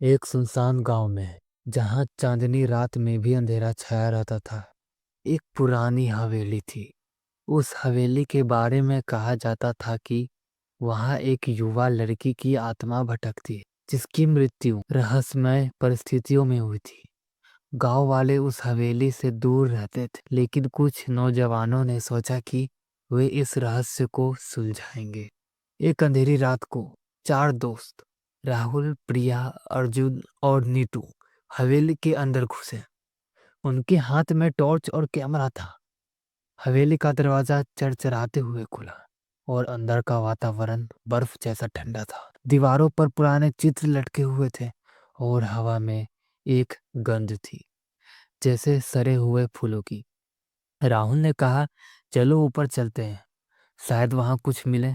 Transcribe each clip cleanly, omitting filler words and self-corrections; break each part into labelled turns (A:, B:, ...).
A: एक सुनसान गांव में, जहां चांदनी रात में भी अंधेरा छाया रहता था, एक पुरानी हवेली थी। उस हवेली के बारे में कहा जाता था कि वहां एक युवा लड़की की आत्मा भटकती है, जिसकी मृत्यु रहस्यमय परिस्थितियों में हुई थी। गांव वाले उस हवेली से दूर रहते थे, लेकिन कुछ नौजवानों ने सोचा कि वे इस रहस्य को सुलझाएंगे। एक अंधेरी रात को चार दोस्त, राहुल, प्रिया, अर्जुन और नीतू, हवेली के अंदर घुसे। उनके हाथ में टॉर्च और कैमरा था। हवेली का दरवाजा चरचराते हुए खुला और अंदर का वातावरण बर्फ जैसा ठंडा था। दीवारों पर पुराने चित्र लटके हुए थे और हवा में एक गंध थी, जैसे सड़े हुए फूलों की। राहुल ने कहा, चलो ऊपर चलते हैं, शायद वहां कुछ मिले।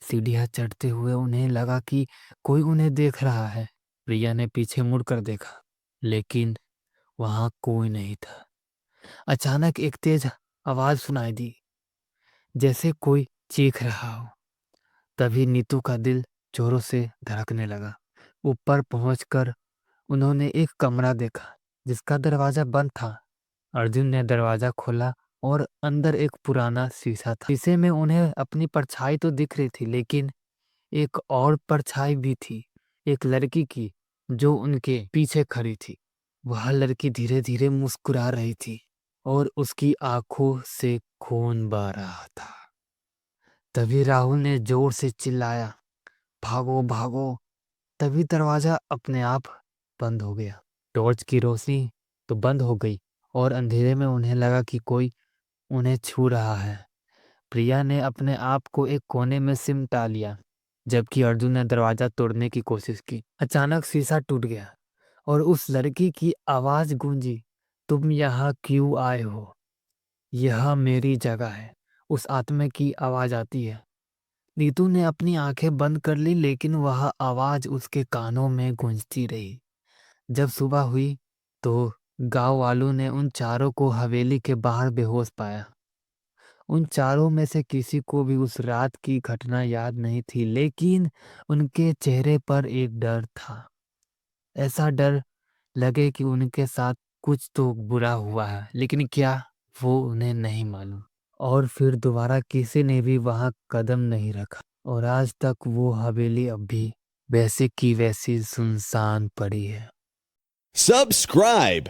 A: सीढ़ियां चढ़ते हुए उन्हें लगा कि कोई उन्हें देख रहा है। प्रिया ने पीछे मुड़कर देखा, लेकिन वहां कोई नहीं था। अचानक एक तेज आवाज सुनाई दी, जैसे कोई चीख रहा हो। तभी नीतू का दिल जोरों से धड़कने लगा। ऊपर पहुंचकर उन्होंने एक कमरा देखा, जिसका दरवाजा बंद था। अर्जुन ने दरवाजा खोला और अंदर एक पुराना शीशा था। शीशे में उन्हें अपनी परछाई तो दिख रही थी, लेकिन एक और परछाई भी थी, एक लड़की की, जो उनके पीछे खड़ी थी। वह लड़की धीरे धीरे मुस्कुरा रही थी और उसकी आंखों से खून बह रहा था। तभी राहुल ने जोर से चिल्लाया, भागो भागो। तभी दरवाजा अपने आप बंद हो गया। टॉर्च की रोशनी तो बंद हो गई और अंधेरे में उन्हें लगा कि कोई उन्हें छू रहा है। प्रिया ने अपने आप को एक कोने में सिमटा लिया, जबकि अर्जुन ने दरवाजा तोड़ने की कोशिश की। अचानक शीशा टूट गया और उस लड़की की आवाज गूंजी, तुम यहाँ क्यों आए हो? यह मेरी जगह है। उस आत्मा की आवाज आती है। नीतू ने अपनी आंखें बंद कर ली, लेकिन वह आवाज उसके कानों में गूंजती रही। जब सुबह हुई तो गांव वालों ने उन चारों को हवेली के बाहर बेहोश पाया। उन चारों में से किसी को भी उस रात की घटना याद नहीं थी, लेकिन उनके चेहरे पर एक डर था। ऐसा डर लगे कि उनके साथ कुछ तो बुरा हुआ है, लेकिन क्या, वो उन्हें नहीं मालूम। और फिर दोबारा किसी ने भी वहां कदम नहीं रखा और आज तक वो हवेली अब भी वैसे की वैसी सुनसान पड़ी है।
B: Subscribe.